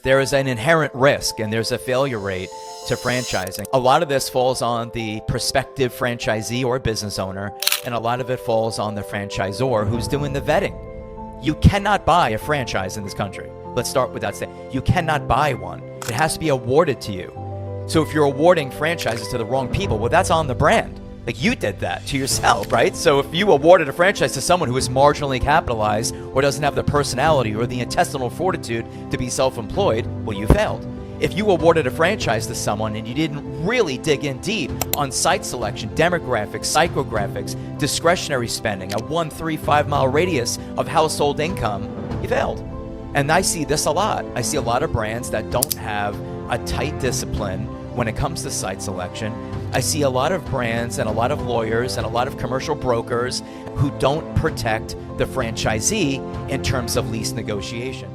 there is an inherent risk and there's a failure rate to franchising. A lot of this falls on the prospective franchisee or business owner, and a lot of it falls on the franchisor who's doing the vetting. You cannot buy a franchise in this country. Let's start with that statement. You cannot buy one. It has to be awarded to you. So if you're awarding franchises to the wrong people, well, that's on the brand. Like, you did that to yourself, right? So if you awarded a franchise to someone who is marginally capitalized or doesn't have the personality or the intestinal fortitude to be self-employed, well, you failed. If you awarded a franchise to someone and you didn't really dig in deep on site selection, demographics, psychographics, discretionary spending, a 1, 3, 5 mile radius of household income, you failed. And I see this a lot. I see a lot of brands that don't have a tight discipline when it comes to site selection. I see a lot of brands and a lot of lawyers and a lot of commercial brokers who don't protect the franchisee in terms of lease negotiation.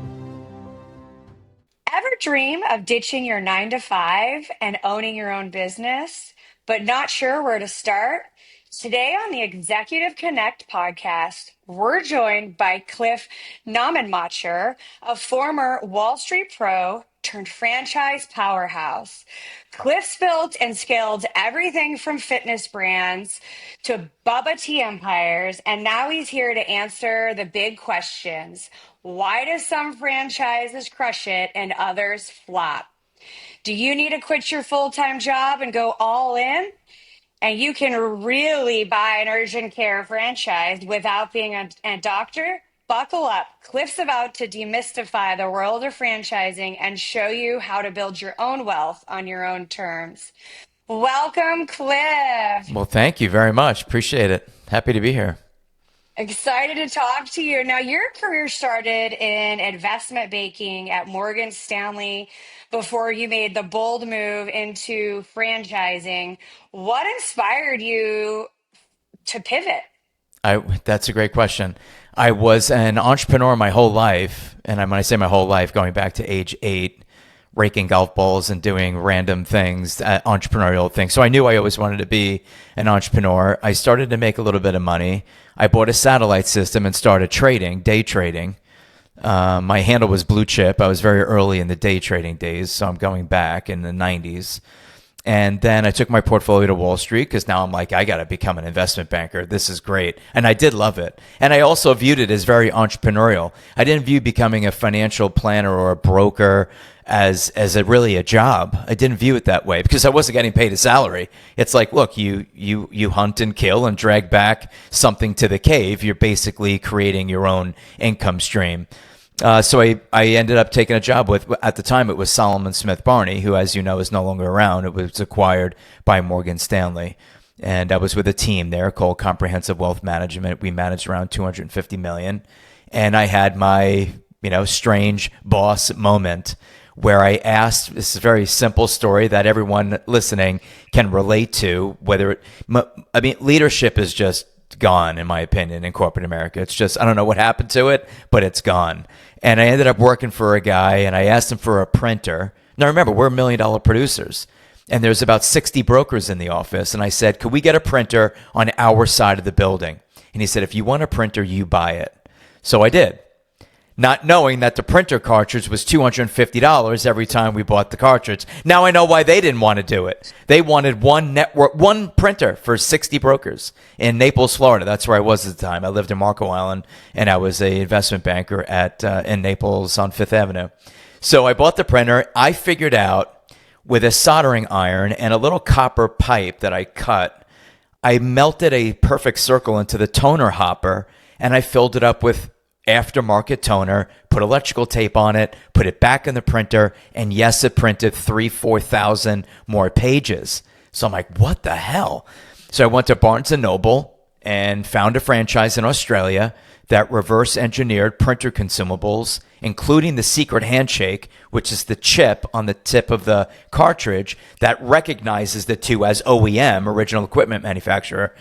Ever dream of ditching your 9 to 5 and owning your own business, but not sure where to start? Today on the Executive Connect podcast, we're joined by Cliff Nonnenmacher, a former Wall Street pro turned franchise powerhouse. Cliff's built and scaled everything from fitness brands to bubble tea empires, and now he's here to answer the big questions. Why do some franchises crush it and others flop? Do you need to quit your full-time job and go all in? And you can really buy an urgent care franchise without being a doctor? Buckle up. Cliff's about to demystify the world of franchising and show you how to build your own wealth on your own terms. Welcome, Cliff. Well, thank you very much. Appreciate it. Happy to be here. Excited to talk to you. Now, your career started in investment banking at Morgan Stanley before you made the bold move into franchising. What inspired you to pivot? That's a great question. I was an entrepreneur my whole life, and when I say my whole life, going back to age 8, raking golf balls and doing random things, entrepreneurial things. So I knew I always wanted to be an entrepreneur. I started to make a little bit of money. I bought a satellite system and started trading, day trading. My handle was blue chip. I was very early in the day trading days, so I'm going back in the 90s. And then I took my portfolio to Wall Street because now I'm like, I got to become an investment banker. This is great. And I did love it. And I also viewed it as very entrepreneurial. I didn't view becoming a financial planner or a broker as really a job. I didn't view it that way because I wasn't getting paid a salary. It's like, look, you hunt and kill and drag back something to the cave. You're basically creating your own income stream. So I ended up taking a job with, at the time it was Solomon Smith Barney, who, as you know, is no longer around. It was acquired by Morgan Stanley. And I was with a team there called Comprehensive Wealth Management. We managed around $250 million. And I had my, strange boss moment where I asked, this is a very simple story that everyone listening can relate to, leadership is just gone, in my opinion, in corporate America. It's just, I don't know what happened to it, but it's gone. And I ended up working for a guy, and I asked him for a printer. Now, remember, we're $1 million producers, and there's about 60 brokers in the office. And I said, could we get a printer on our side of the building? And he said, if you want a printer, you buy it. So I did, not knowing that the printer cartridge was $250 every time we bought the cartridge. Now I know why they didn't want to do it. They wanted one printer for 60 brokers in Naples, Florida. That's where I was at the time. I lived in Marco Island, and I was an investment banker in Naples on Fifth Avenue. So I bought the printer. I figured out with a soldering iron and a little copper pipe that I cut, I melted a perfect circle into the toner hopper, and I filled it up with aftermarket toner, put electrical tape on it, put it back in the printer, and yes, it printed 4,000 more pages. So I'm like, what the hell? So I went to Barnes & Noble and found a franchise in Australia that reverse engineered printer consumables, including the secret handshake, which is the chip on the tip of the cartridge that recognizes the two as OEM, original equipment manufacturer.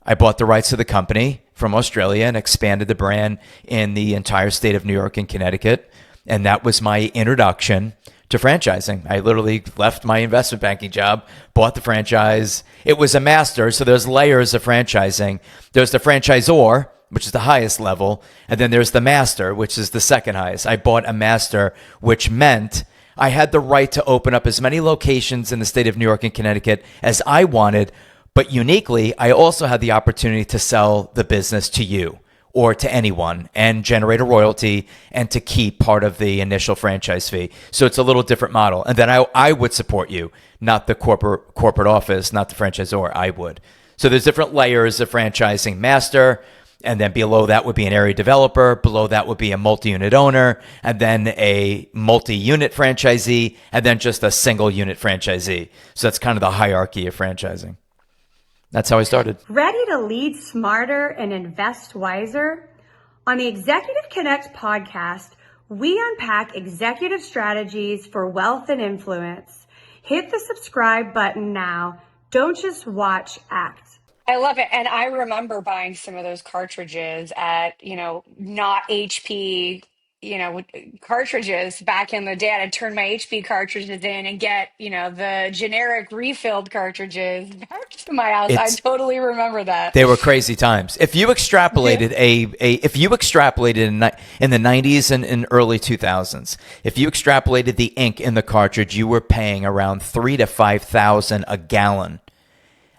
I bought the rights to the company from Australia and expanded the brand in the entire state of New York and Connecticut. And that was my introduction to franchising. I literally left my investment banking job, bought the franchise. It was a master, so there's layers of franchising. There's the franchisor, which is the highest level. And then there's the master, which is the second highest. I bought a master, which meant I had the right to open up as many locations in the state of New York and Connecticut as I wanted. But uniquely, I also had the opportunity to sell the business to you or to anyone and generate a royalty and to keep part of the initial franchise fee. So it's a little different model. And then I would support you, not the corporate office, not the franchisor. I would. So there's different layers of franchising: master, and then below that would be an area developer. Below that would be a multi-unit owner, and then a multi-unit franchisee, and then just a single unit franchisee. So that's kind of the hierarchy of franchising. That's how I started. Ready to lead smarter and invest wiser? On the Executive Connect podcast, we unpack executive strategies for wealth and influence. Hit the subscribe button now. Don't just watch, act. I love it. And I remember buying some of those cartridges at, not HP, cartridges back in the day. I'd turn my HP cartridges in and get, the generic refilled cartridges back to my house. I It's totally remember that. They were crazy times. If you Yeah. extrapolated if you extrapolated in the 90s and early 2000s, if you extrapolated the ink in the cartridge, you were paying around 3 to 5 thousand a gallon.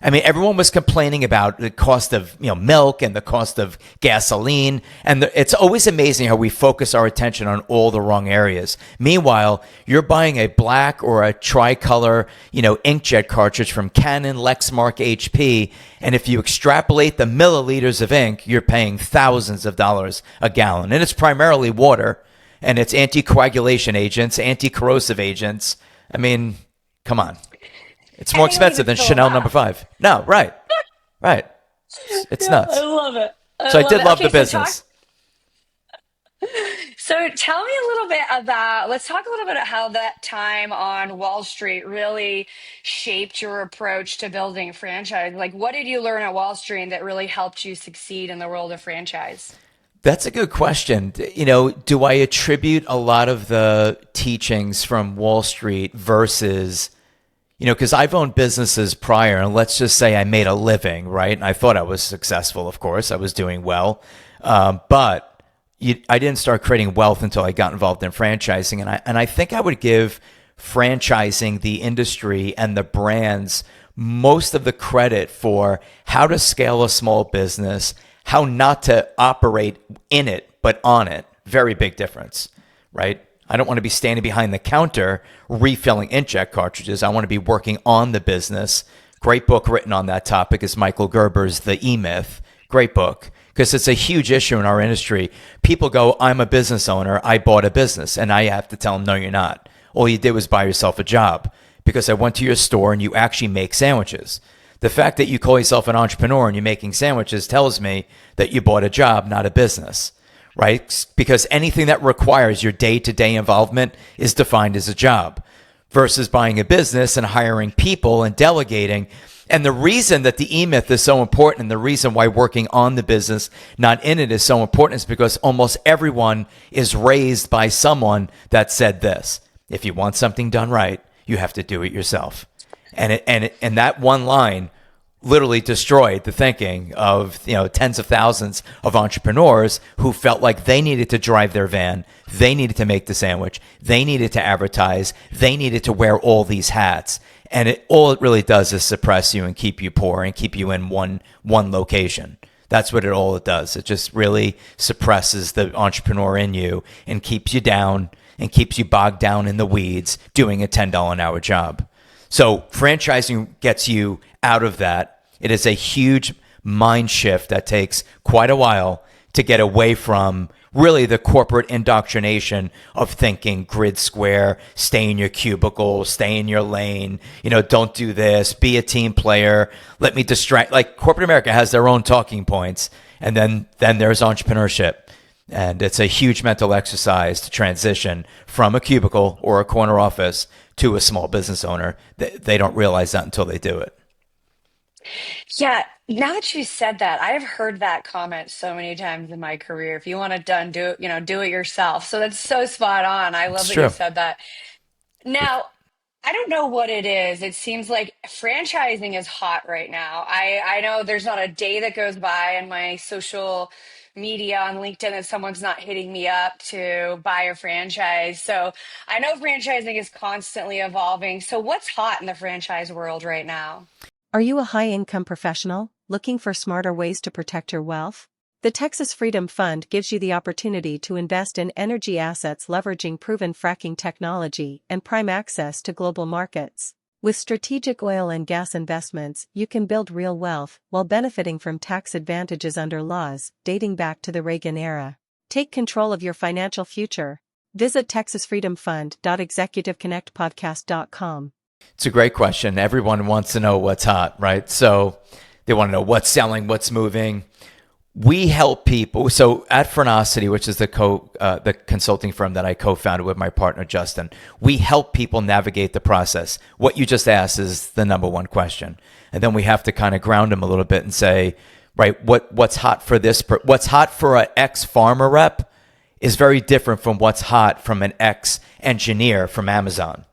I mean, everyone was complaining about the cost of milk and the cost of gasoline, and it's always amazing how we focus our attention on all the wrong areas. Meanwhile, you're buying a black or a tricolor, inkjet cartridge from Canon, Lexmark, HP, and if you extrapolate the milliliters of ink, you're paying thousands of dollars a gallon, and it's primarily water, and it's anticoagulation agents, anti-corrosive agents. I mean, come on. It's more And they don't expensive even than fill them Chanel up. number five. No, right. Right. It's Yeah, I nuts. love it. I So I love did it. love Okay, the business. so tell me a little bit about, let's talk a little bit about how that time on Wall Street really shaped your approach to building a franchise. Like, what did you learn at Wall Street that really helped you succeed in the world of franchise? That's a good question. Do I attribute a lot of the teachings from Wall Street versus, because I've owned businesses prior, and let's just say I made a living, right? And I thought I was successful, of course. I was doing well. But I didn't start creating wealth until I got involved in franchising. And I think I would give franchising, the industry, and the brands most of the credit for how to scale a small business, how not to operate in it, but on it. Very big difference, right? I don't want to be standing behind the counter refilling inkjet cartridges. I want to be working on the business. Great book written on that topic is Michael Gerber's The E-Myth. Great book, because it's a huge issue in our industry. People go, I'm a business owner. I bought a business. And I have to tell them, no, you're not. All you did was buy yourself a job, because I went to your store and you actually make sandwiches. The fact that you call yourself an entrepreneur and you're making sandwiches tells me that you bought a job, not a business, right? Because anything that requires your day-to-day involvement is defined as a job versus buying a business and hiring people and delegating. And the reason that the E-Myth is so important, and the reason why working on the business, not in it, is so important is because almost everyone is raised by someone that said this: if you want something done right, you have to do it yourself. And that one line literally destroyed the thinking of tens of thousands of entrepreneurs who felt like they needed to drive their van, they needed to make the sandwich, they needed to advertise, they needed to wear all these hats. And all it really does is suppress you and keep you poor and keep you in one location. That's what it does. It just really suppresses the entrepreneur in you and keeps you down and keeps you bogged down in the weeds doing a $10 an hour job. So franchising gets you out of that. It is a huge mind shift that takes quite a while to get away from really the corporate indoctrination of thinking grid square, stay in your cubicle, stay in your lane, don't do this, be a team player, let me distract. Like, corporate America has their own talking points, and then there's entrepreneurship. And it's a huge mental exercise to transition from a cubicle or a corner office to a small business owner. They don't realize that until they do it. Yeah, now that you said that, I've heard that comment so many times in my career. If you want it done, do it, do it yourself. So that's so spot on. I love It's that you true. said that. Now, I don't know what it is. It seems like franchising is hot right now. I know there's not a day that goes by on my social media on LinkedIn that someone's not hitting me up to buy a franchise. So I know franchising is constantly evolving. So what's hot in the franchise world right now? Are you a high-income professional looking for smarter ways to protect your wealth? The Texas Freedom Fund gives you the opportunity to invest in energy assets leveraging proven fracking technology and prime access to global markets. With strategic oil and gas investments, you can build real wealth while benefiting from tax advantages under laws dating back to the Reagan era. Take control of your financial future. Visit texasfreedomfund.executiveconnectpodcast.com. It's a great question. Everyone wants to know what's hot, right? So they want to know what's selling, what's moving. We help people. So at Phrenosity, which is the consulting firm that I co-founded with my partner, Justin, we help people navigate the process. What you just asked is the number one question. And then we have to kind of ground them a little bit and say, right, what's hot for this? What's hot for an ex-farmer rep is very different from what's hot from an ex-engineer from Amazon.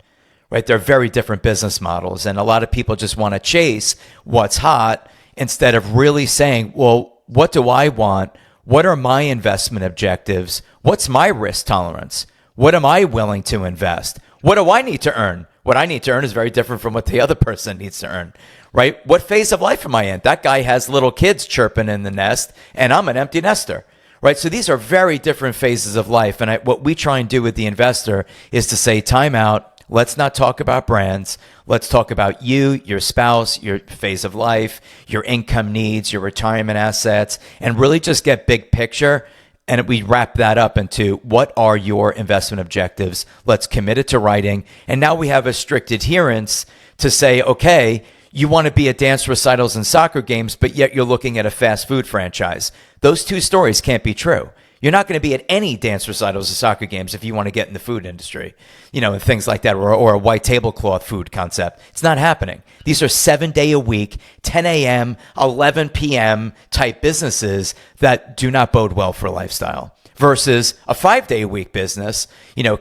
Right? They're very different business models. And a lot of people just want to chase what's hot instead of really saying, well, what do I want? What are my investment objectives? What's my risk tolerance? What am I willing to invest? What do I need to earn? What I need to earn is very different from what the other person needs to earn, right? What phase of life am I in? That guy has little kids chirping in the nest, and I'm an empty nester, right? So these are very different phases of life. And what we try and do with the investor is to say, time out. Let's not talk about brands. Let's talk about you, your spouse, your phase of life, your income needs, your retirement assets, and really just get big picture. And we wrap that up into what are your investment objectives? Let's commit it to writing. And now we have a strict adherence to say, okay, you want to be at dance recitals and soccer games, but yet you're looking at a fast food franchise. Those two stories can't be true. You're not going to be at any dance recitals or soccer games if you want to get in the food industry, and things like that, or a white tablecloth food concept. It's not happening. These are 7-day a week, 10 a.m., 11 p.m. type businesses that do not bode well for a lifestyle versus a 5-day a week business,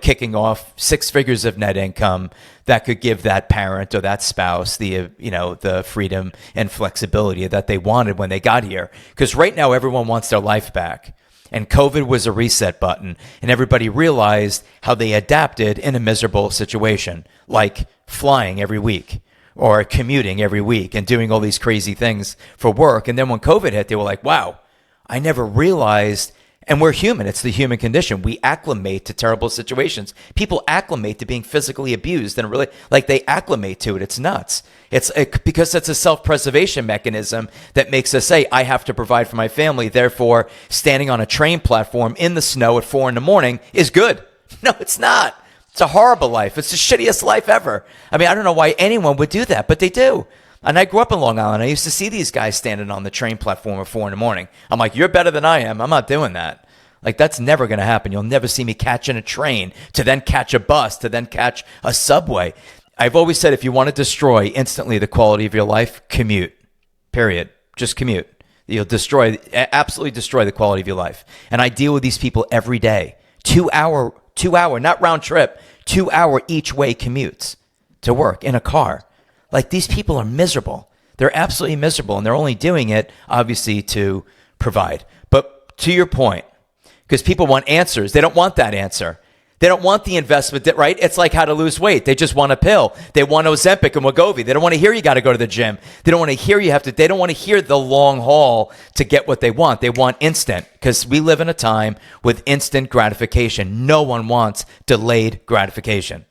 kicking off 6 figures of net income that could give that parent or that spouse the freedom and flexibility that they wanted when they got here. Because right now everyone wants their life back. And COVID was a reset button, and everybody realized how they adapted in a miserable situation, like flying every week or commuting every week and doing all these crazy things for work. And then when COVID hit, they were like, wow, I never realized. And we're human. It's the human condition. We acclimate to terrible situations. People acclimate to being physically abused and really they acclimate to it. It's nuts. Because it's a self-preservation mechanism that makes us say, I have to provide for my family. Therefore, standing on a train platform in the snow at 4 a.m. is good. No, it's not. It's a horrible life. It's the shittiest life ever. I mean, I don't know why anyone would do that, but they do. And I grew up in Long Island. I used to see these guys standing on the train platform at 4 a.m. I'm like, you're better than I am. I'm not doing that. That's never going to happen. You'll never see me catching a train to then catch a bus to then catch a subway. I've always said if you want to destroy instantly the quality of your life, commute. Period. Just commute. You'll absolutely destroy the quality of your life. And I deal with these people every day. 2 hour, not round trip, 2 hour each way commutes to work in a car. These people are miserable. They're absolutely miserable, and they're only doing it, obviously, to provide. But to your point, because people want answers, they don't want that answer. They don't want the investment, right? It's like how to lose weight. They just want a pill. They want Ozempic and Wegovy. They don't want to hear you got to go to the gym. They don't want to hear they don't want to hear the long haul to get what they want. They want instant, because we live in a time with instant gratification. No one wants delayed gratification.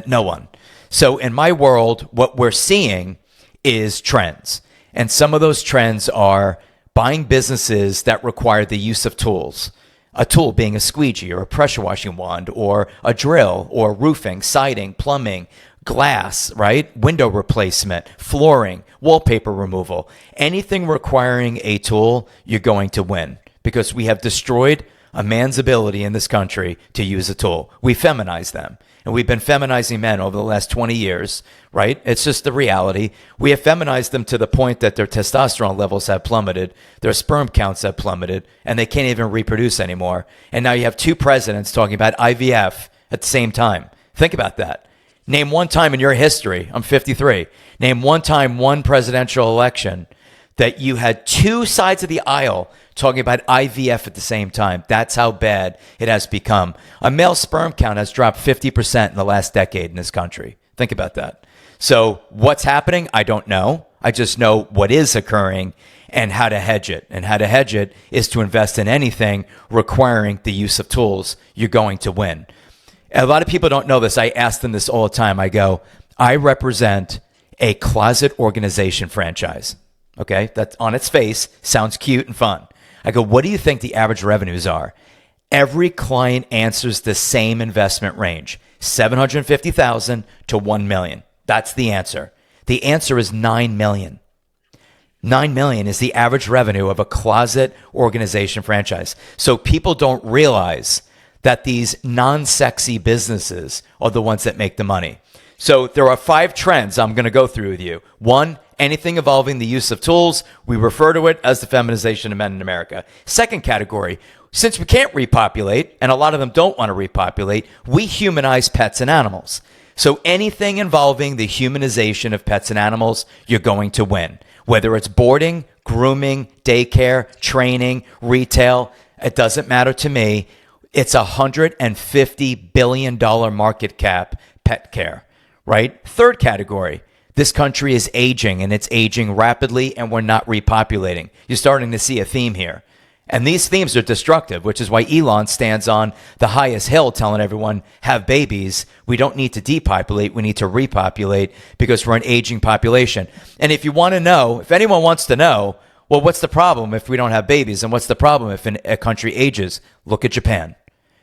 No one. So in my world, what we're seeing is trends. And some of those trends are buying businesses that require the use of tools. A tool being a squeegee or a pressure washing wand or a drill or roofing, siding, plumbing, glass, right? Window replacement, flooring, wallpaper removal. Anything requiring a tool, you're going to win, because we have destroyed a man's ability in this country to use a tool. We feminize them. And we've been feminizing men over the last 20 years, right? It's just the reality. We have feminized them to the point that their testosterone levels have plummeted, their sperm counts have plummeted, and they can't even reproduce anymore. And now you have 2 presidents talking about IVF at the same time. Think about that. Name one time in your history, I'm 53, name one time, one presidential election that you had two sides of the aisle talking about IVF at the same time. That's how bad it has become. A male sperm count has dropped 50% in the last decade in this country. Think about that. So what's happening? I don't know. I just know what is occurring and how to hedge it. And how to hedge it is to invest in anything requiring the use of tools. You're going to win. A lot of people don't know this. I ask them this all the time. I go, I represent a closet organization franchise. Okay, that on its face sounds cute and fun. I go, what do you think the average revenues are? Every client answers the same investment range, $750,000 to $1 million. That's the answer. The answer is $9 million. $9 million is the average revenue of a closet organization franchise. So people don't realize that these non-sexy businesses are the ones that make the money. So there are 5 trends I'm going to go through with you. 1, anything involving the use of tools. We refer to it as the feminization of men in America. Second category, since we can't repopulate, and a lot of them don't want to repopulate, we humanize pets and animals. So anything involving the humanization of pets and animals, you're going to win. Whether it's boarding, grooming, daycare, training, retail, it doesn't matter to me. It's a $150 billion market cap, pet care, right? Third category, this country is aging, and it's aging rapidly, and we're not repopulating. You're starting to see a theme here. And these themes are destructive, which is why Elon stands on the highest hill telling everyone, have babies. We don't need to depopulate. We need to repopulate because we're an aging population. And if you want to know, if anyone wants to know, well, what's the problem if we don't have babies? And what's the problem if a country ages? Look at Japan.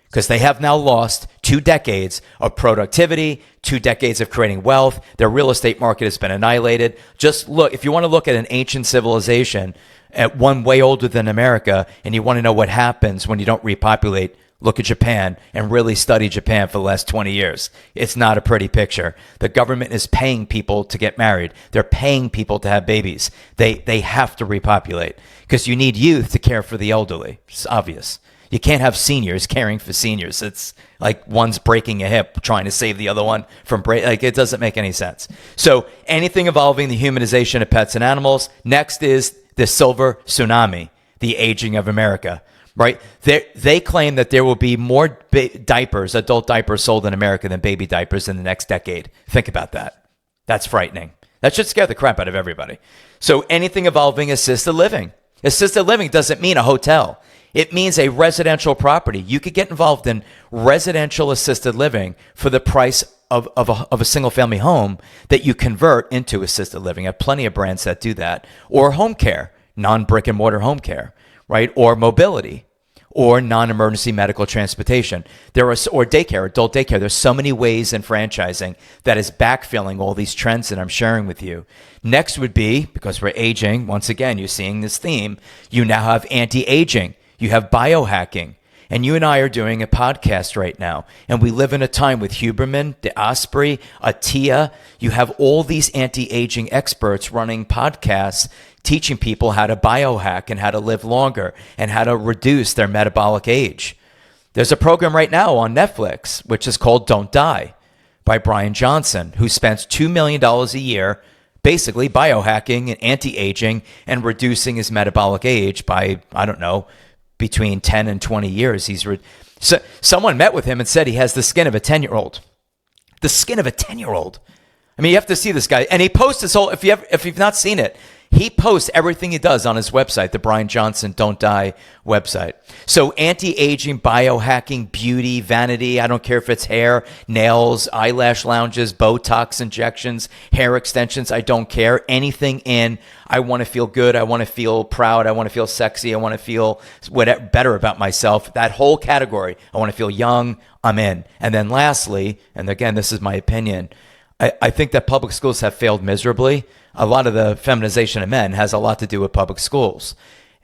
Because they have now lost 2 decades of productivity, 2 decades of creating wealth. Their real estate market has been annihilated. Just look, if you want to look at an ancient civilization, at one way older than America, and you want to know what happens when you don't repopulate, look at Japan and really study Japan for the last 20 years. It's not a pretty picture. The government is paying people to get married. They're paying people to have babies. They have to repopulate because you need youth to care for the elderly. It's obvious. You can't have seniors caring for seniors. It's like one's breaking a hip trying to save the other one from like it doesn't make any sense. So anything involving the humanization of pets and animals. Next is the silver tsunami, the aging of America, right? They claim that there will be more diapers, adult diapers sold in America than baby diapers in the next decade. Think about that. That's frightening. That should scare the crap out of everybody. So anything involving assisted living. Assisted living doesn't mean a hotel. It means a residential property. You could get involved in residential assisted living for the price of a single family home that you convert into assisted living. I have plenty of brands that do that. Or home care, non-brick and mortar home care, right? Or mobility, or non-emergency medical transportation. Or daycare, adult daycare. There's so many ways in franchising that is backfilling all these trends that I'm sharing with you. Next would be, because we're aging, once again, you're seeing this theme, you now have anti-aging. You have biohacking. And you and I are doing a podcast right now. And we live in a time with Huberman, De Osprey, Atia. You have all these anti-aging experts running podcasts, teaching people how to biohack and how to live longer and how to reduce their metabolic age. There's a program right now on Netflix, which is called Don't Die by Brian Johnson, who spends $2 million a year basically biohacking and anti-aging and reducing his metabolic age by, I don't know, between 10 and 20 years. Someone met with him and said he has the skin of a 10-year-old. The skin of a 10-year-old. I mean, you have to see this guy. And he posts his whole, if you've not seen it, he posts everything he does on his website, the Brian Johnson Don't Die website. So anti-aging, biohacking, beauty, vanity, I don't care if it's hair, nails, eyelash lounges, Botox injections, hair extensions, I don't care. Anything in, I want to feel good, I want to feel proud, I want to feel sexy, I want to feel better about myself. That whole category, I want to feel young, I'm in. And then lastly, and again, this is my opinion, I think that public schools have failed miserably. A lot of the feminization of men has a lot to do with public schools.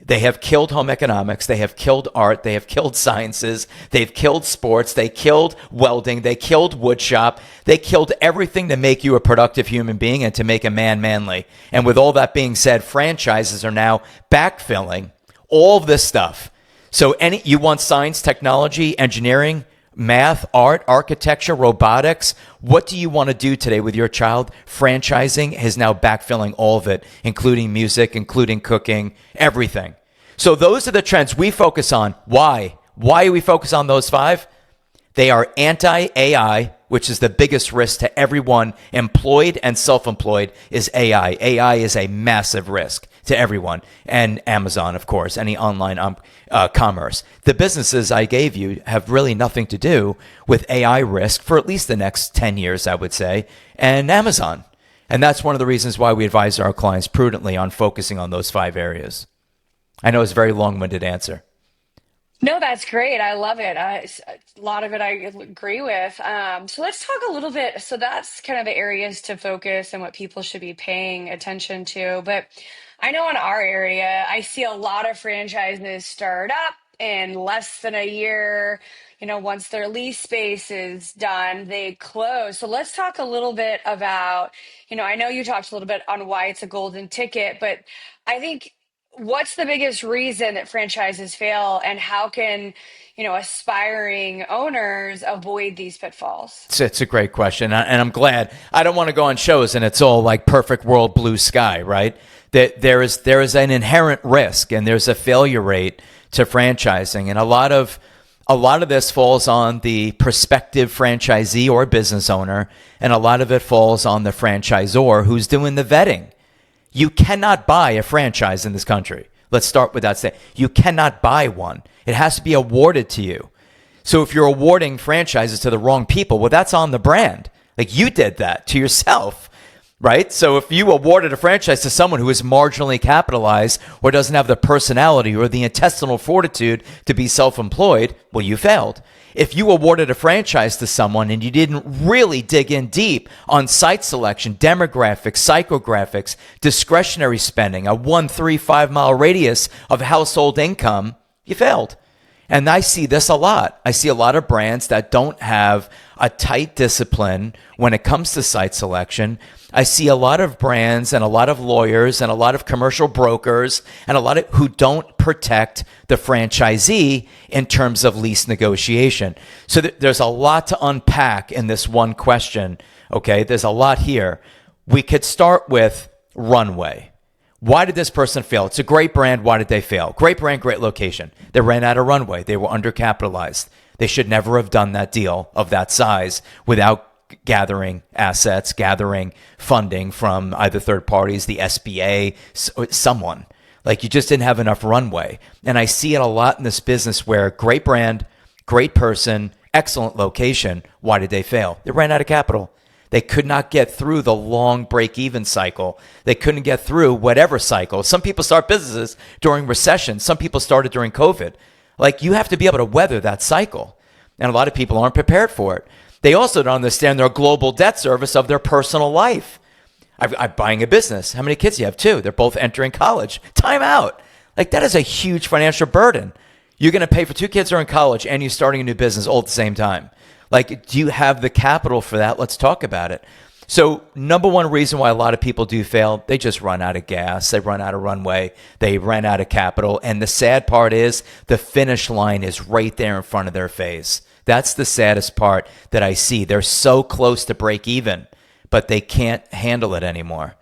They have killed home economics. They have killed art. They have killed sciences. They've killed sports. They killed welding. They killed woodshop. They killed everything to make you a productive human being and to make a man manly. And with all that being said, franchises are now backfilling all of this stuff. So you want science, technology, engineering, Math, art, architecture, robotics. What do you want to do today with your child? Franchising is now backfilling all of it, including music, including cooking, everything. So those are the trends we focus on. Why? Why do we focus on those 5? They are anti-AI, which is the biggest risk to everyone employed and self-employed is AI. AI is a massive risk to everyone. And Amazon, of course, any online commerce. The businesses I gave you have really nothing to do with AI risk for at least the next 10 years, I would say, and Amazon. And that's one of the reasons why we advise our clients prudently on focusing on those 5 areas. I know it's a very long-winded answer. No, that's great. I love it. A lot of it I agree with. So let's talk a little bit. So that's kind of the areas to focus and what people should be paying attention to. But I know in our area, I see a lot of franchises start up in less than a year. Once their lease space is done, they close. So let's talk a little bit about, I know you talked a little bit on why it's a golden ticket, but I think what's the biggest reason that franchises fail and how can aspiring owners avoid these pitfalls? It's a great question, and I'm glad. I don't want to go on shows and it's all like perfect world, blue sky, right? That there is an inherent risk and there's a failure rate to franchising, and a lot of this falls on the prospective franchisee or business owner, and a lot of it falls on the franchisor who's doing the vetting. You cannot buy a franchise in this country. Let's start with that statement. You cannot buy one. It has to be awarded to you. So if you're awarding franchises to the wrong people, well, that's on the brand. Like you did that to yourself, right? So if you awarded a franchise to someone who is marginally capitalized or doesn't have the personality or the intestinal fortitude to be self-employed, well, you failed. If you awarded a franchise to someone and you didn't really dig in deep on site selection, demographics, psychographics, discretionary spending, a 1, 3, 5 mile radius of household income, you failed. And I see this a lot. I see a lot of brands that don't have a tight discipline when it comes to site selection. I see a lot of brands and a lot of lawyers and a lot of commercial brokers and a lot of who don't protect the franchisee in terms of lease negotiation. So there's a lot to unpack in this one question. Okay, there's a lot here. We could start with Runway. Why did this person fail? It's a great brand. Why did they fail? Great brand, great location. They ran out of runway. They were undercapitalized. They should never have done that deal of that size without gathering assets, gathering funding from either third parties, the SBA, someone. Like you just didn't have enough runway. And I see it a lot in this business where great brand, great person, excellent location. Why did they fail? They ran out of capital. They could not get through the long break-even cycle. They couldn't get through whatever cycle. Some people start businesses during recession. Some people started during COVID. Like you have to be able to weather that cycle. And a lot of people aren't prepared for it. They also don't understand their global debt service of their personal life. I'm buying a business. How many kids do you have? 2. They're both entering college. Time out. Like that is a huge financial burden. You're going to pay for 2 kids who are in college and you're starting a new business all at the same time. Like, do you have the capital for that? Let's talk about it. So number one reason why a lot of people do fail, they just run out of gas. They run out of runway. They run out of capital. And the sad part is the finish line is right there in front of their face. That's the saddest part that I see. They're so close to break even, but they can't handle it anymore.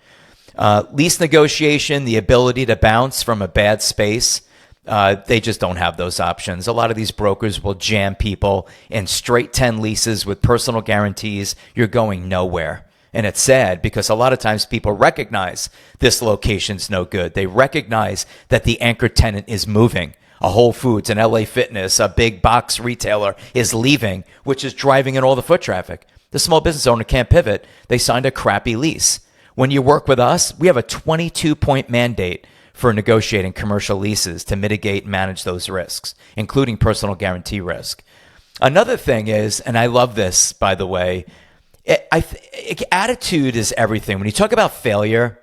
Lease negotiation, the ability to bounce from a bad space, they just don't have those options. A lot of these brokers will jam people in straight 10 leases with personal guarantees. You're going nowhere. And it's sad because a lot of times people recognize this location's no good. They recognize that the anchor tenant is moving. A Whole Foods, an LA Fitness, a big box retailer is leaving, which is driving in all the foot traffic. The small business owner can't pivot. They signed a crappy lease. When you work with us, we have a 22-point mandate for negotiating commercial leases to mitigate and manage those risks, including personal guarantee risk. Another thing is, and I love this, by the way, attitude is everything. When you talk about failure,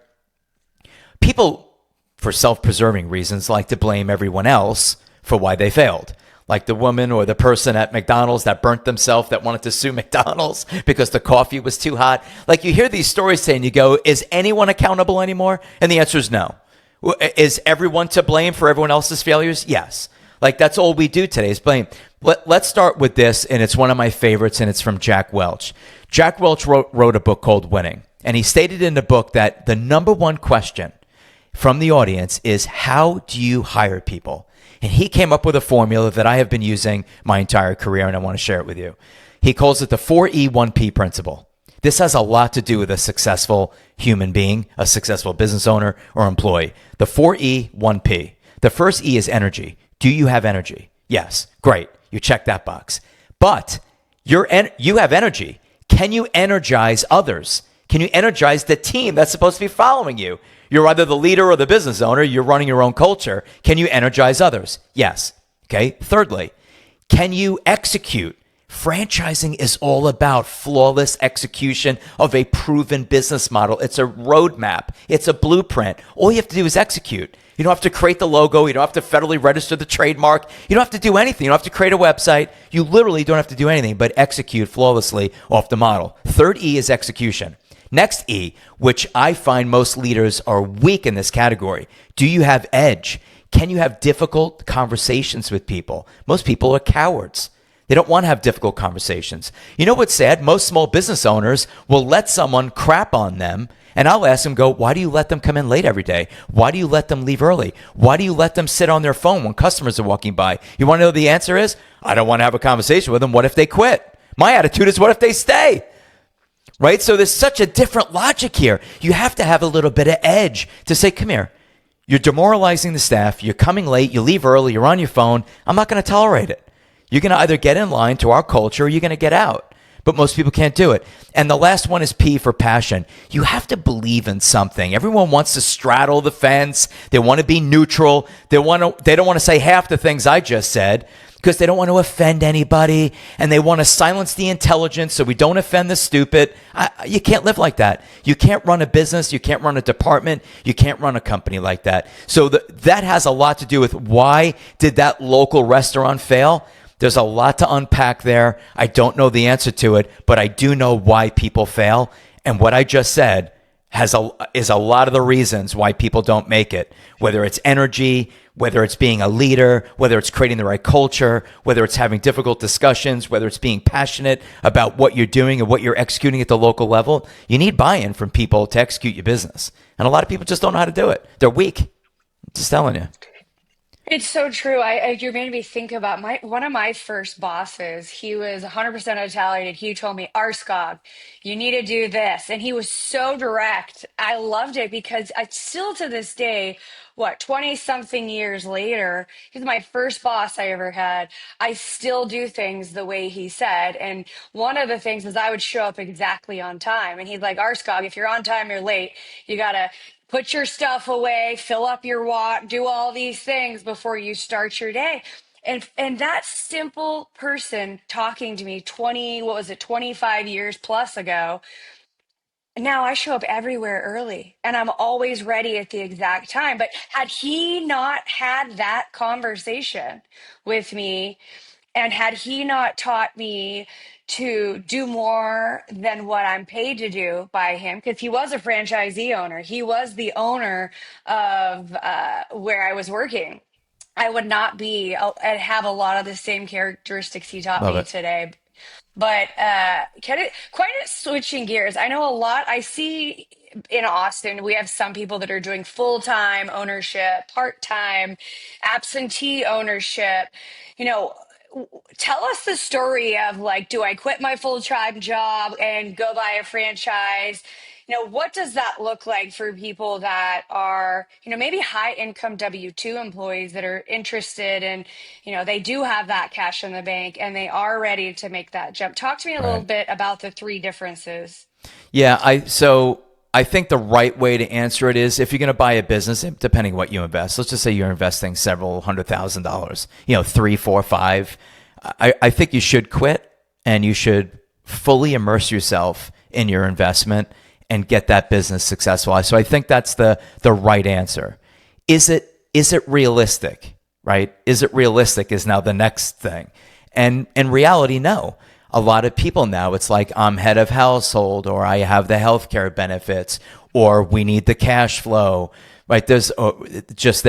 people, for self-preserving reasons, like to blame everyone else for why they failed. Like the woman or the person at McDonald's that burnt themselves that wanted to sue McDonald's because the coffee was too hot. Like you hear these stories saying, you go, is anyone accountable anymore? And the answer is no. Is everyone to blame for everyone else's failures? Yes. Like that's all we do today is blame. Let's start with this, and it's one of my favorites, and it's from Jack Welch. Jack Welch wrote a book called Winning, and he stated in the book that the number one question from the audience is, how do you hire people? And he came up with a formula that I have been using my entire career, and I want to share it with you. He calls it the 4E1P principle. This has a lot to do with a successful human being, a successful business owner or employee. The 4E1P. The first E is energy. Do you have energy? Yes. Great. You check that box. But you have energy. Can you energize others? Can you energize the team that's supposed to be following you? You're either the leader or the business owner. You're running your own culture. Can you energize others? Yes. Okay. Thirdly, can you execute? Franchising is all about flawless execution of a proven business model. It's a roadmap. It's a blueprint. All you have to do is execute. You don't have to create the logo. You don't have to federally register the trademark. You don't have to do anything. You don't have to create a website. You literally don't have to do anything but execute flawlessly off the model. Third E is execution. Next E, which I find most leaders are weak in this category. Do you have edge? Can you have difficult conversations with people? Most people are cowards. They don't want to have difficult conversations. You know what's sad? Most small business owners will let someone crap on them, and I'll ask them, why do you let them come in late every day? Why do you let them leave early? Why do you let them sit on their phone when customers are walking by? You want to know what the answer is? I don't want to have a conversation with them. What if they quit? My attitude is, what if they stay? Right? So there's such a different logic here. You have to have a little bit of edge to say, come here. You're demoralizing the staff. You're coming late. You leave early. You're on your phone. I'm not going to tolerate it. You're going to either get in line to our culture or you're going to get out. But most people can't do it. And the last one is P for passion. You have to believe in something. Everyone wants to straddle the fence. They want to be neutral. They don't want to say half the things I just said because they don't want to offend anybody. And they want to silence the intelligence so we don't offend the stupid. You can't live like that. You can't run a business. You can't run a department. You can't run a company like that. So that has a lot to do with why did that local restaurant fail? There's a lot to unpack there. I don't know the answer to it, but I do know why people fail. And what I just said is a lot of the reasons why people don't make it, whether it's energy, whether it's being a leader, whether it's creating the right culture, whether it's having difficult discussions, whether it's being passionate about what you're doing and what you're executing at the local level. You need buy-in from people to execute your business. And a lot of people just don't know how to do it. They're weak. I'm just telling you. It's so true. You're making me think about one of my first bosses. He was 100% Italian, and he told me, "Aarskaug, you need to do this." And he was so direct. I loved it because I still to this day, 20 something years later, he's my first boss I ever had. I still do things the way he said. And one of the things is I would show up exactly on time. And he's like, "Aarskaug, if you're on time, you're late. You gotta put your stuff away, fill up your walk, do all these things before you start your day." And that simple person talking to me 20, what was it, 25 years plus ago. Now I show up everywhere early and I'm always ready at the exact time. But had he not had that conversation with me, and had he not taught me to do more than what I'm paid to do by him, because he was a franchisee owner, he was the owner of where I was working, I would not be, I'd have a lot of the same characteristics he taught Love me it. today. But quite a switching gears. I know a lot. I see in Austin, we have some people that are doing full-time ownership, part-time, absentee ownership. You know, tell us the story of like, do I quit my full-time job and go buy a franchise? What does that look like for people that are, maybe high income W-2 employees that are interested in, they do have that cash in the bank and they are ready to make that jump. Talk to me a little Right. bit about the three differences. Yeah, I think the right way to answer it is if you're going to buy a business, depending what you invest, let's just say you're investing several $100,000, three, four, five. I think you should quit and you should fully immerse yourself in your investment and get that business successful. So I think that's the right answer. Is it realistic? Right? Is it realistic is now the next thing. And in reality, no. A lot of people now, it's like I'm head of household or I have the healthcare benefits or we need the cash flow, right? There's just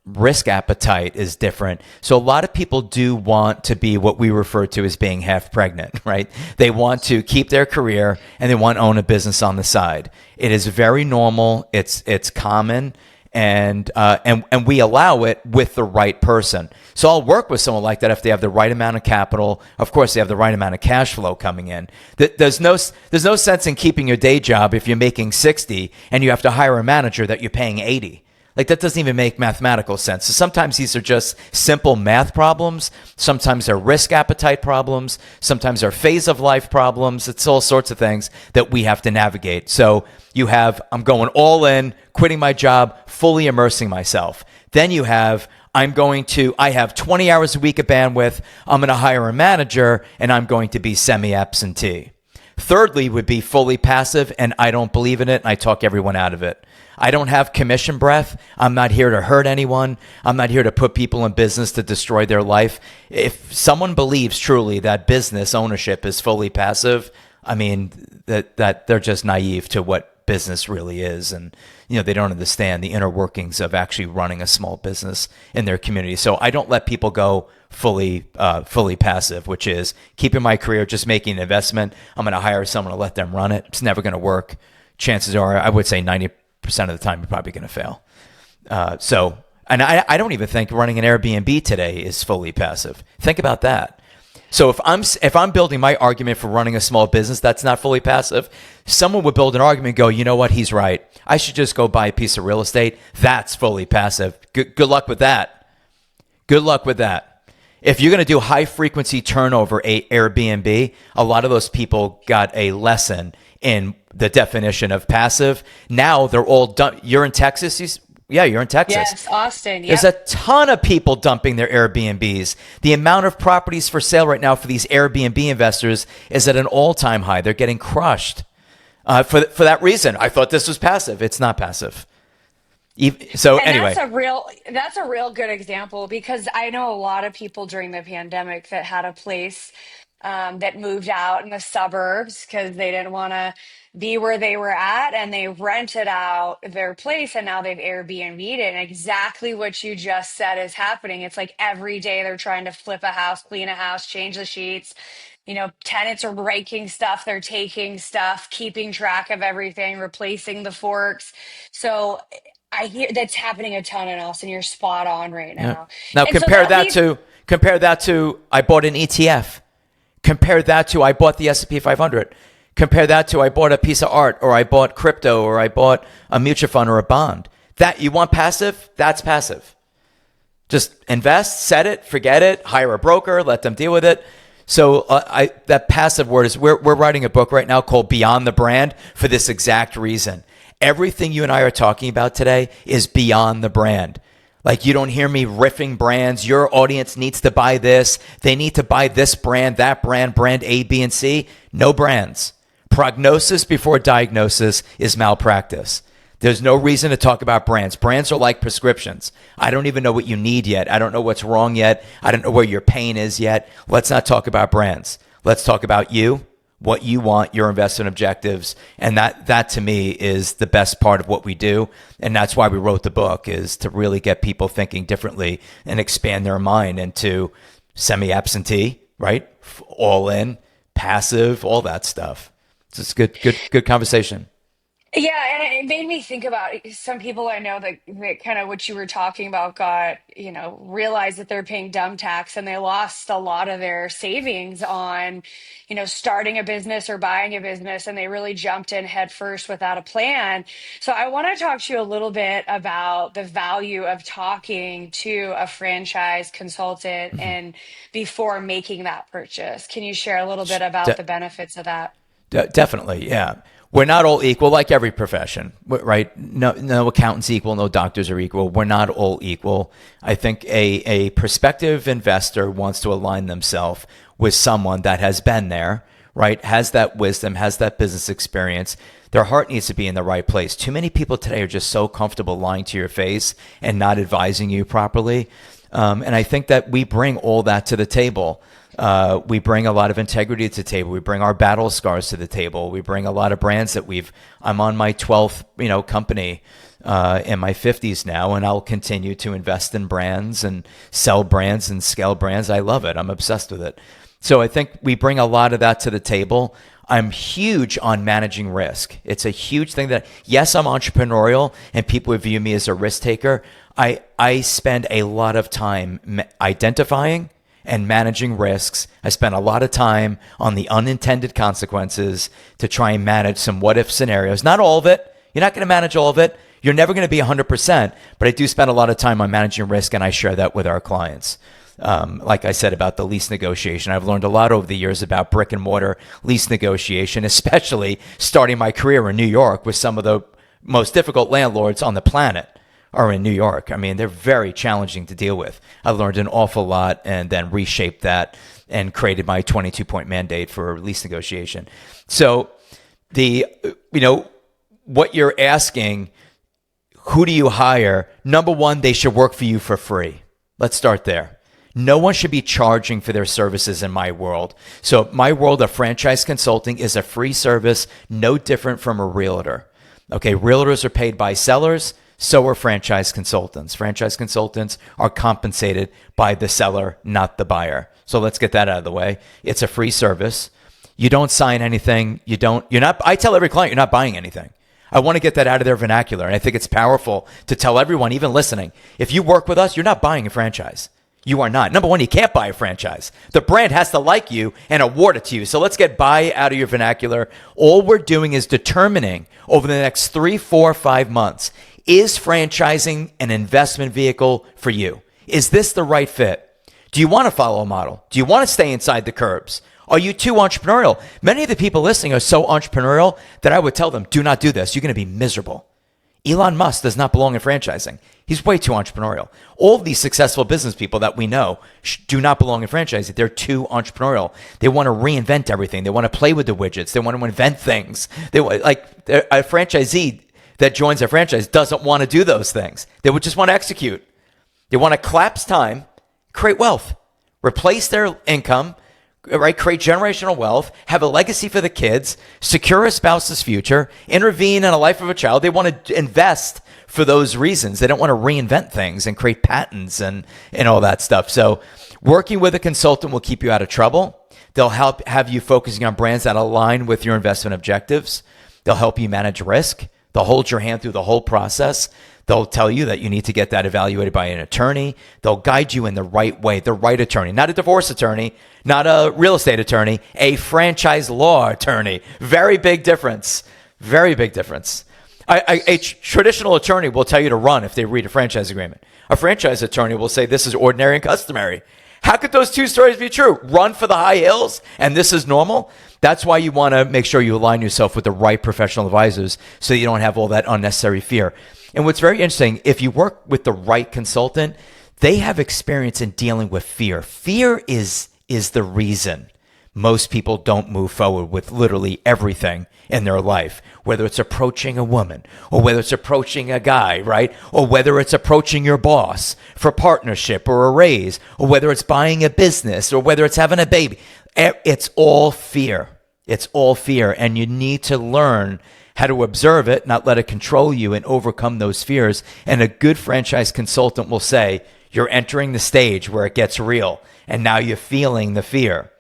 risk appetite is different. So a lot of people do want to be what we refer to as being half pregnant, right? They want to keep their career and they want to own a business on the side. It is very normal. It's common. And we allow it with the right person. So I'll work with someone like that if they have the right amount of capital. Of course, they have the right amount of cash flow coming in. There's no sense in keeping your day job if you're making 60 and you have to hire a manager that you're paying 80. Like, that doesn't even make mathematical sense. So sometimes these are just simple math problems. Sometimes they're risk appetite problems. Sometimes they're phase of life problems. It's all sorts of things that we have to navigate. So you have, I'm going all in, quitting my job, fully immersing myself. Then you have, I have 20 hours a week of bandwidth. I'm going to hire a manager and I'm going to be semi-absentee. Thirdly would be fully passive, and I don't believe in it, and I talk everyone out of it. I don't have commission breath. I'm not here to hurt anyone. I'm not here to put people in business to destroy their life. If someone believes truly that business ownership is fully passive, I mean, that they're just naive to what business really is, and they don't understand the inner workings of actually running a small business in their community. So I don't let people go fully passive, which is keeping my career, just making an investment. I'm going to hire someone to let them run it. It's never going to work. Chances are, I would say 90% of the time, you're probably going to fail. And I don't even think running an Airbnb today is fully passive. Think about that. So if I'm building my argument for running a small business that's not fully passive, someone would build an argument and go, you know what, he's right. I should just go buy a piece of real estate. That's fully passive. Good luck with that. Good luck with that. If you're going to do high frequency turnover Airbnb, a lot of those people got a lesson in the definition of passive. Now they're all done. You're in Texas? Yeah, you're in Texas. Yes, Austin. Yep. There's a ton of people dumping their Airbnbs. The amount of properties for sale right now for these Airbnb investors is at an all-time high. They're getting crushed. For that reason, I thought this was passive. It's not passive. So And anyway, that's a real good example, because I know a lot of people during the pandemic that had a place that moved out in the suburbs because they didn't want to be where they were at, and they rented out their place, and now they've Airbnb'd it. And exactly what you just said is happening. It's like every day they're trying to flip a house, clean a house, change the sheets. Tenants are breaking stuff, they're taking stuff, keeping track of everything, replacing the forks. So I hear that's happening a ton in Austin. You're spot on right yeah. now. Now And so compare that to I bought an ETF. Compare that to I bought the S&P 500. Compare that to I bought a piece of art, or I bought crypto, or I bought a mutual fund or a bond. That you want passive? That's passive. Just invest, set it, forget it, hire a broker, let them deal with it. So that passive word is we're writing a book right now called Beyond the Brand for this exact reason. Everything you and I are talking about today is beyond the brand. Like, you don't hear me riffing brands. Your audience needs to buy this. They need to buy this brand, that brand A, B, and C. No brands. Prognosis before diagnosis is malpractice. There's no reason to talk about brands. Brands are like prescriptions. I don't even know what you need yet. I don't know what's wrong yet. I don't know where your pain is yet. Let's not talk about brands. Let's talk about you, what you want, your investment objectives. And that to me is the best part of what we do. And that's why we wrote the book, is to really get people thinking differently and expand their mind into semi-absentee, right? All in, passive, all that stuff. So it's good conversation. Yeah, and it made me think about some people I know that kind of what you were talking about got, realized that they're paying dumb tax, and they lost a lot of their savings on, starting a business or buying a business, and they really jumped in head first without a plan. So I want to talk to you a little bit about the value of talking to a franchise consultant and before making that purchase. Can you share a little bit about De- the benefits of that? Definitely, yeah. We're not all equal, like every profession, right? No accountants equal, no doctors are equal. We're not all equal. I think a prospective investor wants to align themselves with someone that has been there, right? Has that wisdom, has that business experience. Their heart needs to be in the right place. Too many people today are just so comfortable lying to your face and not advising you properly. And I think that we bring all that to the table. We bring a lot of integrity to the table. We bring our battle scars to the table. We bring a lot of brands that I'm on my 12th, company in my 50s now, and I'll continue to invest in brands and sell brands and scale brands. I love it. I'm obsessed with it. So I think we bring a lot of that to the table. I'm huge on managing risk. It's a huge thing that, yes, I'm entrepreneurial and people would view me as a risk taker. I spend a lot of time identifying and managing risks. I spend a lot of time on the unintended consequences to try and manage some what if scenarios. Not all of it. You're not going to manage all of it. You're never going to be 100%, but I do spend a lot of time on managing risk, and I share that with our clients. Like I said about the lease negotiation, I've learned a lot over the years about brick and mortar lease negotiation, especially starting my career in New York with some of the most difficult landlords on the planet are in New York. I mean, they're very challenging to deal with. I learned an awful lot and then reshaped that and created my 22-point mandate for lease negotiation. So what you're asking, who do you hire? Number one, they should work for you for free. Let's start there. No one should be charging for their services in my world. So my world of franchise consulting is a free service, no different from a realtor. Okay, realtors are paid by sellers, so are franchise consultants. Franchise consultants are compensated by the seller, not the buyer. So let's get that out of the way. It's a free service. You don't sign anything. I tell every client, you're not buying anything. I want to get that out of their vernacular. And I think it's powerful to tell everyone, even listening, if you work with us, you're not buying a franchise. You are not. Number one, you can't buy a franchise. The brand has to like you and award it to you. So let's get buy out of your vernacular. All we're doing is determining over the next 3, 4, 5 months, is franchising an investment vehicle for you? Is this the right fit? Do you want to follow a model? Do you want to stay inside the curbs? Are you too entrepreneurial? Many of the people listening are so entrepreneurial that I would tell them, do not do this. You're going to be miserable. Elon Musk does not belong in franchising. He's way too entrepreneurial. All of these successful business people that we know do not belong in franchising. They're too entrepreneurial. They want to reinvent everything. They want to play with the widgets. They want to invent things. A franchisee that joins a franchise doesn't want to do those things. They would just want to execute. They want to collapse time, create wealth, replace their income, right? Create generational wealth, have a legacy for the kids, secure a spouse's future, intervene in a life of a child. They want to invest for those reasons. They don't want to reinvent things and create patents and all that stuff. So working with a consultant will keep you out of trouble. They'll have you focusing on brands that align with your investment objectives. They'll help you manage risk. They'll hold your hand through the whole process. They'll tell you that you need to get that evaluated by an attorney. They'll guide you in the right way, the right attorney, not a divorce attorney, not a real estate attorney, a franchise law attorney. Very big difference. Very big difference. A traditional attorney will tell you to run if they read a franchise agreement. A franchise attorney will say this is ordinary and customary. How could those two stories be true? Run for the high hills and this is normal? That's why you want to make sure you align yourself with the right professional advisors so you don't have all that unnecessary fear. And what's very interesting, if you work with the right consultant, they have experience in dealing with fear. Fear is the reason most people don't move forward with literally everything in their life, whether it's approaching a woman or whether it's approaching a guy, right? Or whether it's approaching your boss for partnership or a raise, or whether it's buying a business or whether it's having a baby. It's all fear. It's all fear. And you need to learn how to observe it, not let it control you, and overcome those fears. And a good franchise consultant will say, you're entering the stage where it gets real, and now you're feeling the fear.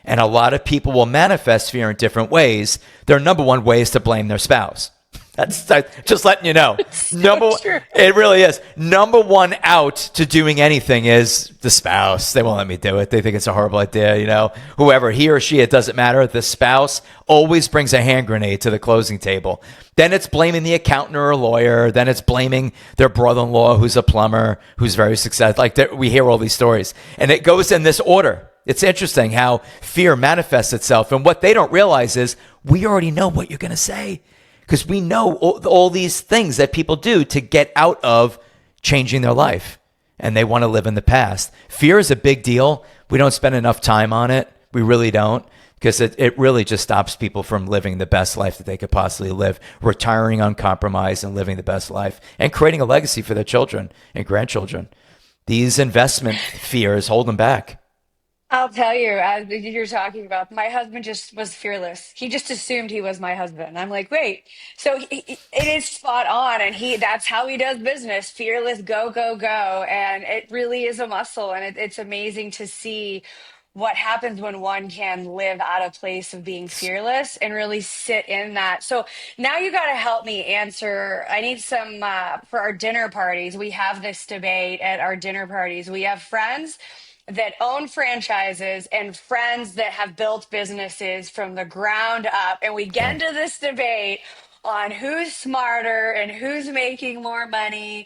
And a lot of people will manifest fear in different ways. Their number one way is to blame their spouse. That's just letting you know. It really is. Number one out to doing anything is the spouse. They won't let me do it. They think it's a horrible idea. Whoever, he or she, it doesn't matter. The spouse always brings a hand grenade to the closing table. Then it's blaming the accountant or a lawyer. Then it's blaming their brother-in-law who's a plumber, who's very successful. We hear all these stories. And it goes in this order. It's interesting how fear manifests itself. And what they don't realize is we already know what you're going to say. Because we know all these things that people do to get out of changing their life. And they want to live in the past. Fear is a big deal. We don't spend enough time on it. We really don't. Because it really just stops people from living the best life that they could possibly live. Retiring uncompromised and living the best life. And creating a legacy for their children and grandchildren. These investment fears hold them back. I'll tell you, as you're talking about, my husband just was fearless. He just assumed he was my husband. I'm like, wait, so it is spot on, and that's how he does business, fearless, go, go, go, and it really is a muscle, and it's amazing to see what happens when one can live out of place of being fearless and really sit in that. So now you got to help me answer. I need some for our dinner parties. We have this debate at our dinner parties. We have friends that own franchises and friends that have built businesses from the ground up. And we get Okay. into this debate on who's smarter and who's making more money.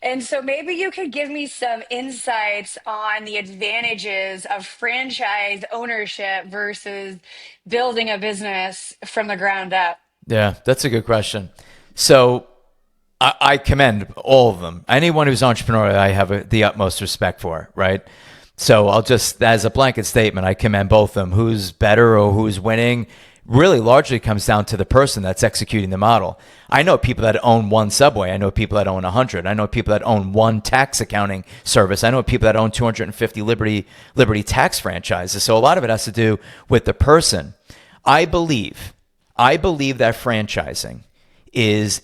And so maybe you could give me some insights on the advantages of franchise ownership versus building a business from the ground up. Yeah, that's a good question. So I commend all of them. Anyone who's entrepreneurial, I have the utmost respect for, right? So I'll just, as a blanket statement, I commend both of them. Who's better or who's winning really largely comes down to the person that's executing the model. I know people that own one Subway. I know people that own 100. I know people that own one tax accounting service. I know people that own 250 Liberty tax franchises. So a lot of it has to do with the person. I believe that franchising is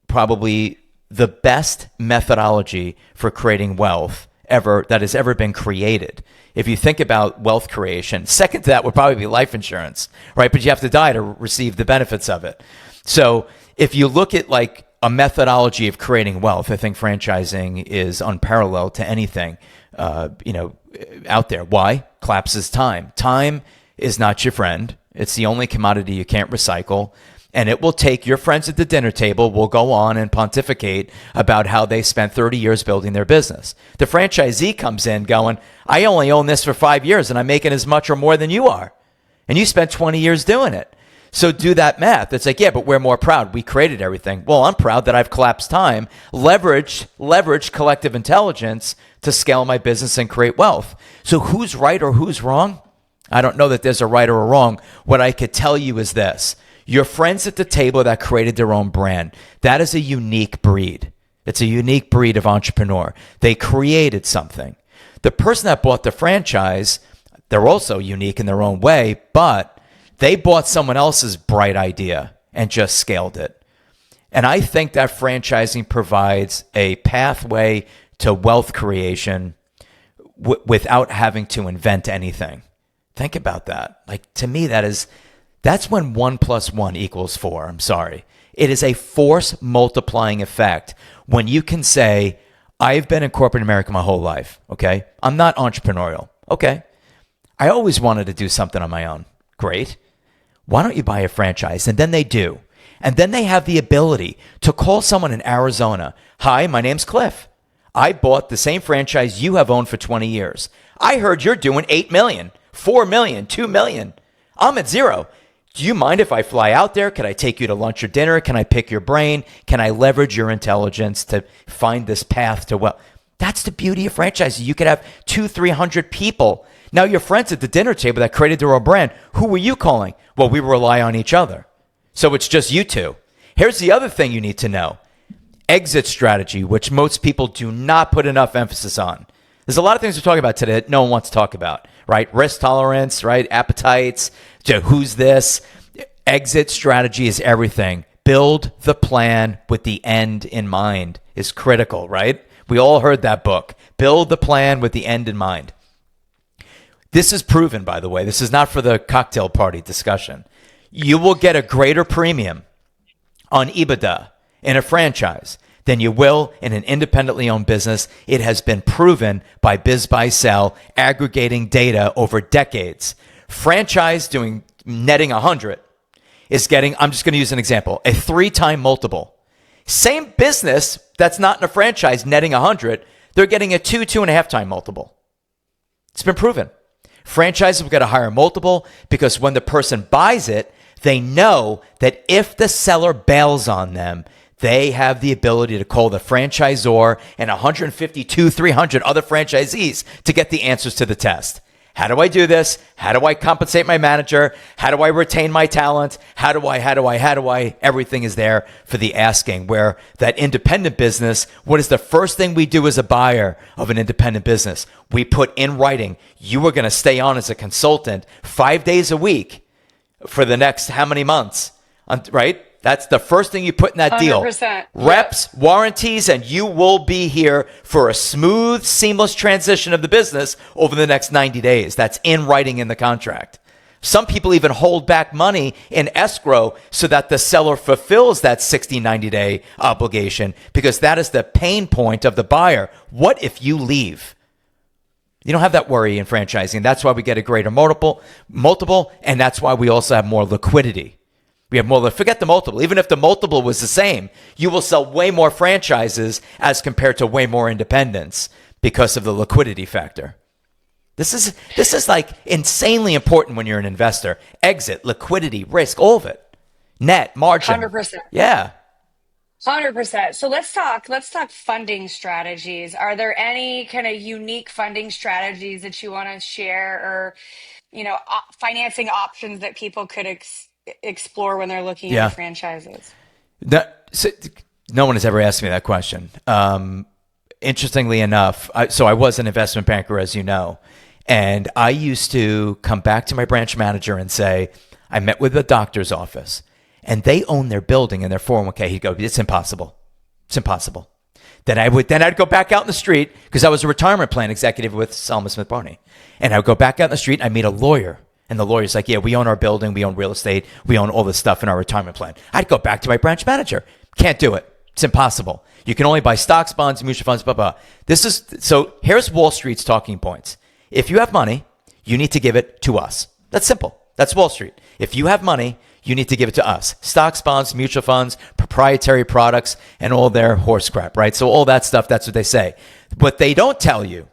probably the best methodology for creating wealth that has ever been created. If you think about wealth creation, second to that would probably be life insurance, right? But you have to die to receive the benefits of it. So if you look at like a methodology of creating wealth, I think franchising is unparalleled to anything, out there. Why? Collapses time. Time is not your friend. It's the only commodity you can't recycle. And it will take your friends at the dinner table will go on and pontificate about how they spent 30 years building their business. The franchisee comes in going, I only own this for 5 years and I'm making as much or more than you are. And you spent 20 years doing it. So do that math. It's like, yeah, but we're more proud. We created everything. Well, I'm proud that I've collapsed time, leveraged collective intelligence to scale my business and create wealth. So who's right or who's wrong? I don't know that there's a right or a wrong. What I could tell you is this. Your friends at the table that created their own brand, that is a unique breed. It's a unique breed of entrepreneur. They created something. The person that bought the franchise, they're also unique in their own way, but they bought someone else's bright idea and just scaled it. And I think that franchising provides a pathway to wealth creation without having to invent anything. Think about that. Like, to me, that's when 1 + 1 = 4. I'm sorry. It is a force multiplying effect when you can say, I've been in corporate America my whole life. Okay. I'm not entrepreneurial. Okay. I always wanted to do something on my own. Great. Why don't you buy a franchise? And then they do. And then they have the ability to call someone in Arizona. Hi, my name's Cliff. I bought the same franchise you have owned for 20 years. I heard you're doing 8 million, 4 million, 2 million. I'm at 0. Do you mind if I fly out there? Can I take you to lunch or dinner? Can I pick your brain? Can I leverage your intelligence to find this path to wealth? That's the beauty of franchising. You could have 200-300 people. Now your friends at the dinner table that created their own brand, who were you calling? Well, we rely on each other. So it's just you two. Here's the other thing you need to know. Exit strategy, which most people do not put enough emphasis on. There's a lot of things we're talking about today that no one wants to talk about, right? Risk tolerance, right? Appetites, who's this? Exit strategy is everything. Build the plan with the end in mind is critical, right? We all heard that book. Build the plan with the end in mind. This is proven, by the way. This is not for the cocktail party discussion. You will get a greater premium on EBITDA in a franchise than you will in an independently owned business. It has been proven by BizBuySell, aggregating data over decades. Franchise netting 100 is getting, I'm just going to use an example, a 3-time multiple. Same business that's not in a franchise netting 100, they're getting a 2.5-time multiple. It's been proven. Franchises will get a higher multiple because when the person buys it, they know that if the seller bails on them, they have the ability to call the franchisor and 152, 300 other franchisees to get the answers to the test. How do I do this? How do I compensate my manager? How do I retain my talent? How do I? Everything is there for the asking. Where that independent business, what is the first thing we do as a buyer of an independent business? We put in writing, you are going to stay on as a consultant 5 days a week for the next how many months, right? That's the first thing you put in that deal. 100%. Reps, warranties, and you will be here for a smooth, seamless transition of the business over the next 90 days. That's in writing in the contract. Some people even hold back money in escrow so that the seller fulfills that 60, 90-day obligation, because that is the pain point of the buyer. What if you leave? You don't have that worry in franchising. That's why we get a greater multiple, and that's why we also have more liquidity. We have more, forget the multiple. Even if the multiple was the same, you will sell way more franchises as compared to way more independents because of the liquidity factor. This is like insanely important when you're an investor. Exit, liquidity, risk, all of it. Net, margin. 100%. Yeah. 100%. So let's talk funding strategies. Are there any kind of unique funding strategies that you want to share, or, financing options that people could explore when they're looking Yeah. into franchises? No one has ever asked me that question. Interestingly enough, I was an investment banker, as you know, and I used to come back to my branch manager and say, I met with the doctor's office, and they own their building and their 401k. He'd go, it's impossible. It's impossible. Then I'd go back out in the street, because I was a retirement plan executive with Salma Smith Barney. And I would go back out in the street and I meet a lawyer. And the lawyer's like, yeah, we own our building, we own real estate, we own all this stuff in our retirement plan. I'd go back to my branch manager. Can't do it. It's impossible. You can only buy stocks, bonds, mutual funds, blah, blah. So here's Wall Street's talking points. If you have money, you need to give it to us. That's simple. That's Wall Street. If you have money, you need to give it to us. Stocks, bonds, mutual funds, proprietary products, and all their horse crap, right? So all that stuff, that's what they say. What they don't tell you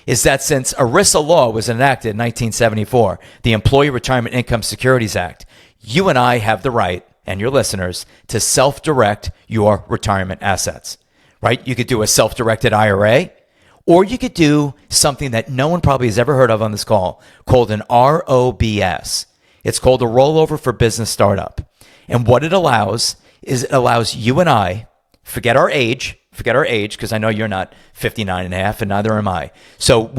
is that since ERISA law was enacted in 1974, the Employee Retirement Income Securities Act, you and I have the right, and your listeners, to self-direct your retirement assets, right? You could do a self-directed IRA, or you could do something that no one probably has ever heard of on this call, called an ROBS. It's called a rollover for business startup. And what it allows is it allows you and I, forget our age, because I know you're not 59 and a half, and neither am I. So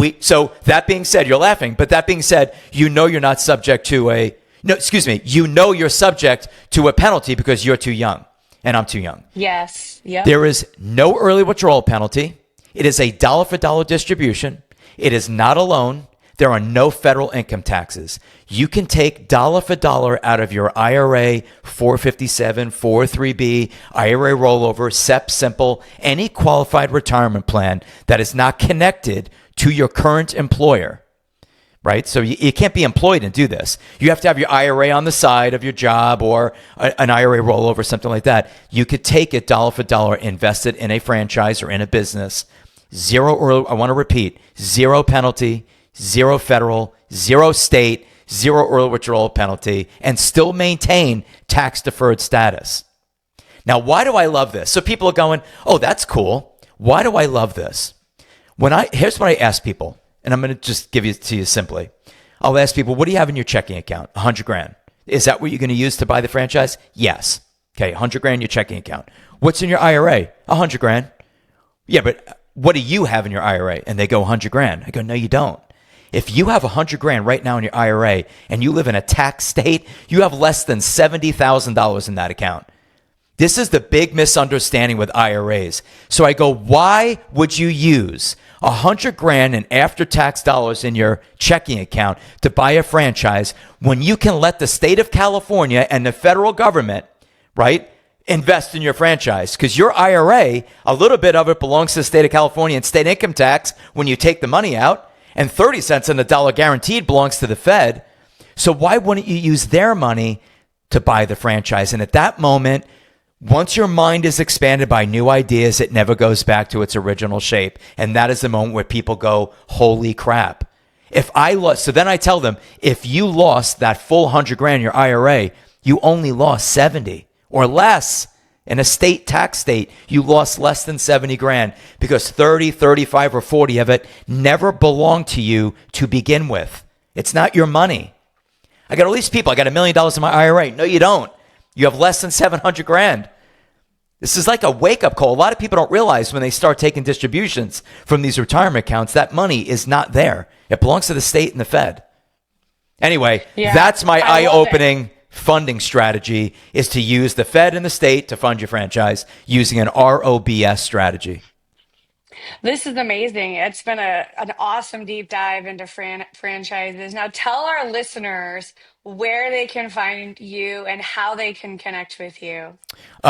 that being said, you're laughing, but that being said, you're not subject to you're subject to a penalty because you're too young and I'm too young. Yes. Yep. There is no early withdrawal penalty. It is a dollar for dollar distribution. It is not a loan. There are no federal income taxes. You can take dollar for dollar out of your IRA, 457, 403B, IRA rollover, SEP Simple, any qualified retirement plan that is not connected to your current employer, right? So you can't be employed and do this. You have to have your IRA on the side of your job, or an IRA rollover, something like that. You could take it dollar for dollar, invest it in a franchise or in a business. I want to repeat, zero penalty, zero federal, zero state, zero early withdrawal penalty, and still maintain tax-deferred status. Now, why do I love this? So people are going, oh, that's cool. Why do I love this? Here's what I ask people, and I'm going to just give it to you simply. I'll ask people, what do you have in your checking account? 100 grand. Is that what you're going to use to buy the franchise? Yes. Okay, 100 grand in your checking account. What's in your IRA? 100 grand. Yeah, but what do you have in your IRA? And they go 100 grand. I go, no, you don't. If you have 100 grand right now in your IRA and you live in a tax state, you have less than $70,000 in that account. This is the big misunderstanding with IRAs. So I go, why would you use 100 grand in after-tax dollars in your checking account to buy a franchise when you can let the state of California and the federal government, right, invest in your franchise? Because your IRA, a little bit of it belongs to the state of California and state income tax when you take the money out, and 30 cents on the dollar guaranteed belongs to the Fed. So why wouldn't you use their money to buy the franchise? And at that moment, once your mind is expanded by new ideas, it never goes back to its original shape. And that is the moment where people go, holy crap. So then I tell them, if you lost that full 100 grand in your IRA, you only lost 70 or less. In a state tax state, you lost less than 70 grand because 30, 35, or 40 of it never belonged to you to begin with. It's not your money. I got all these people. I got $1 million in my IRA. No, you don't. You have less than 700 grand. This is like a wake-up call. A lot of people don't realize when they start taking distributions from these retirement accounts, that money is not there. It belongs to the state and the Fed. Anyway, Yeah, that's my I love it. eye-opening funding strategy, is to use the Fed and the state to fund your franchise using an ROBS strategy. This is amazing. It's been an awesome deep dive into franchises. Now, tell our listeners where they can find you and how they can connect with you.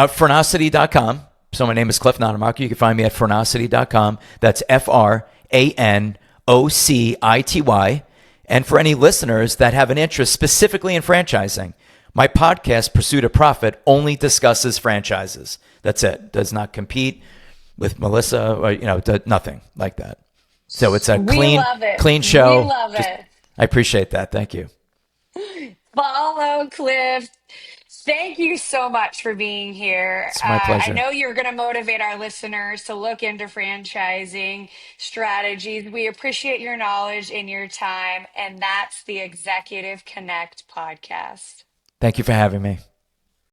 Frenocity.com. So my name is Cliff Nonnenmacher. You can find me at frenocity.com. That's FRANOCITY. And for any listeners that have an interest specifically in franchising, my podcast, Pursuit of Profit, only discusses franchises. That's it. Does not compete with Melissa or, nothing like that. So it's a We love it. clean show. We love it. I appreciate that. Thank you. Follow Cliff. Thank you so much for being here. It's my I pleasure. know you're going to motivate our listeners to look into franchising strategies. We appreciate your knowledge and your time. And that's the Executive Connect podcast. Thank you for having me.